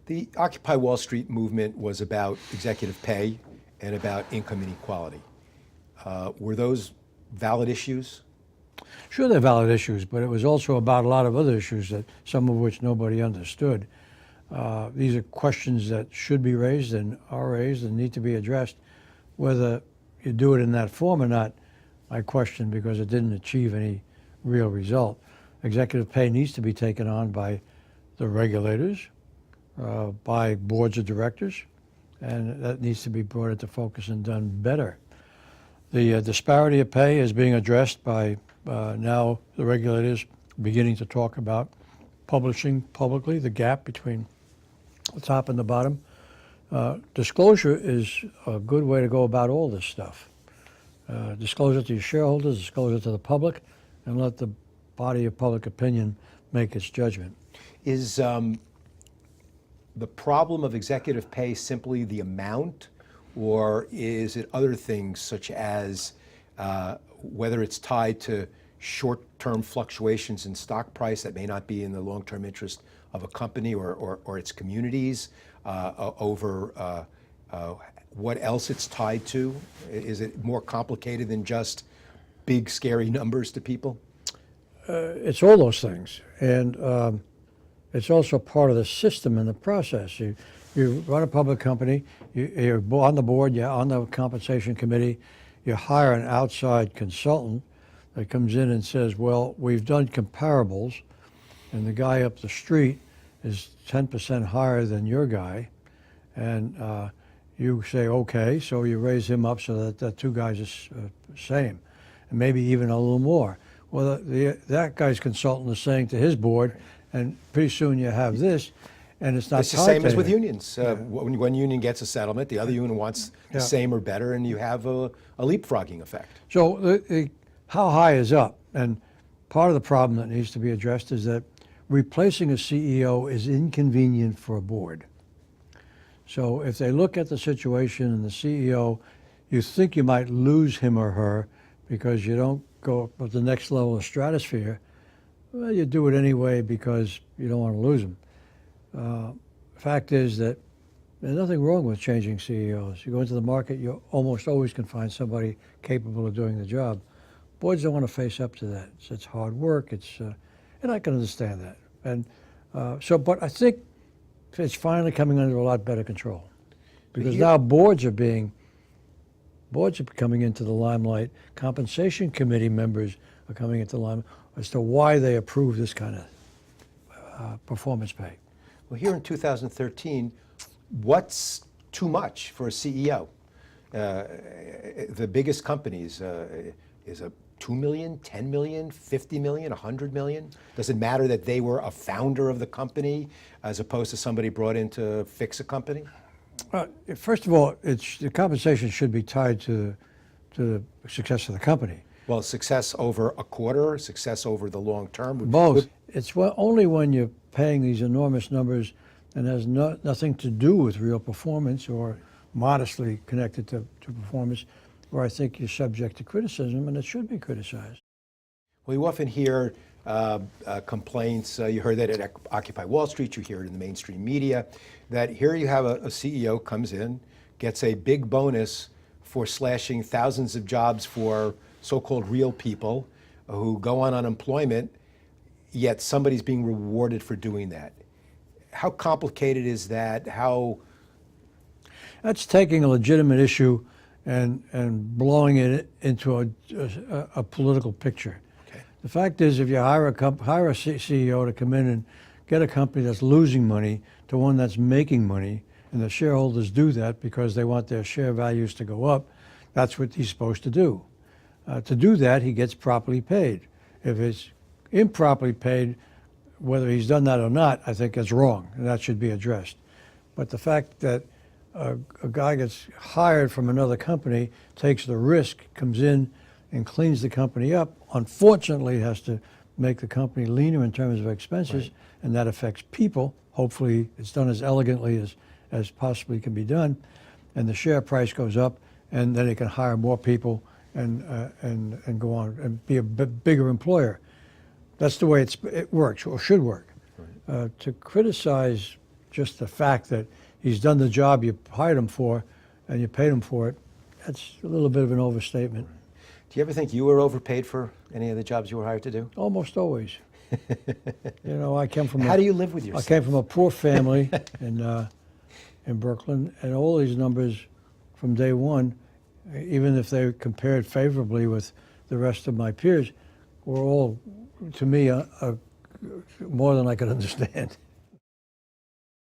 The Occupy Wall Street movement was about executive pay and about income inequality. Were those valid issues? Sure, they're valid issues, but it was also about a lot of other issues that some of which nobody understood. These are questions that should be raised and are raised and need to be addressed. Whether you do it in that form or not, I question, because it didn't achieve any real result. Executive pay needs to be taken on by the regulators, by boards of directors, and that needs to be brought into focus and done better. The disparity of pay is being addressed by now the regulators beginning to talk about publishing publicly the gap between the top and the bottom. Disclosure is a good way to go about all this stuff. Disclosure to your shareholders, disclosure to the public, and let the body of public opinion make its judgment. Is the problem of executive pay simply the amount, or is it other things such as whether it's tied to short-term fluctuations in stock price that may not be in the long-term interest of a company or its communities, over what else it's tied to? Is it more complicated than just big, scary numbers to people? It's all those things, and it's also part of the system and the process. You run a public company, you're on the board, you're on the compensation committee, you hire an outside consultant that comes in and says, well, we've done comparables, and the guy up the street is 10% higher than your guy, and you say, okay, so you raise him up so that the two guys are the same, and maybe even a little more. Well, that guy's consultant is saying to his board, and pretty soon you have this, and it's not It's the same as with anything. unions. When one union gets a settlement, the other union wants the same or better, and you have a leapfrogging effect. So how high is up? And part of the problem that needs to be addressed is that replacing a CEO is inconvenient for a board. So if they look at the situation and the CEO, you think you might lose him or her because you don't go up to the next level of stratosphere, well, you do it anyway because you don't want to lose them. Fact is that there's nothing wrong with changing CEOs. You go into the market, you almost always can find somebody capable of doing the job. Boards don't want to face up to that. It's hard work. And I can understand that. And but I think it's finally coming under a lot better control, because now boards are coming into the limelight. Compensation committee members are coming into the limelight as to why they approve this kind of performance pay. Well, here in 2013, what's too much for a CEO? The biggest companies, is a 2 million, 10 million, 50 million, 100 million? Does it matter that they were a founder of the company as opposed to somebody brought in to fix a company? First of all, the compensation should be tied to the success of the company. Well, success over a quarter, success over the long term? Both. It's only when you're paying these enormous numbers and has nothing to do with real performance or modestly connected to performance, where I think you're subject to criticism, and it should be criticized. Well, you often hear complaints. You heard that at Occupy Wall Street, you hear it in the mainstream media, that here you have a CEO comes in, gets a big bonus for slashing thousands of jobs for so-called real people who go on unemployment, yet somebody's being rewarded for doing that. How complicated is that? That's taking a legitimate issue and blowing it into a political picture. Okay. The fact is, if you hire a CEO to come in and get a company that's losing money to one that's making money, and the shareholders do that because they want their share values to go up, that's what he's supposed to do. To do that, he gets properly paid. If it's improperly paid, whether he's done that or not, I think that's wrong, and that should be addressed. But the fact that a guy gets hired from another company, takes the risk, comes in and cleans the company up, unfortunately has to make the company leaner in terms of expenses, right. And that affects people. Hopefully it's done as elegantly as possibly can be done, and the share price goes up, and then he can hire more people and go on and be a bigger employer. That's the way it works, or should work. Right. To criticize just the fact that he's done the job you hired him for, and you paid him for it, that's a little bit of an overstatement. Do you ever think you were overpaid for any of the jobs you were hired to do? Almost always. I came from How do you live with I yourself? came from a poor family in Brooklyn, and all these numbers from day one, even if they compared favorably with the rest of my peers, were all, to me, more than I could understand.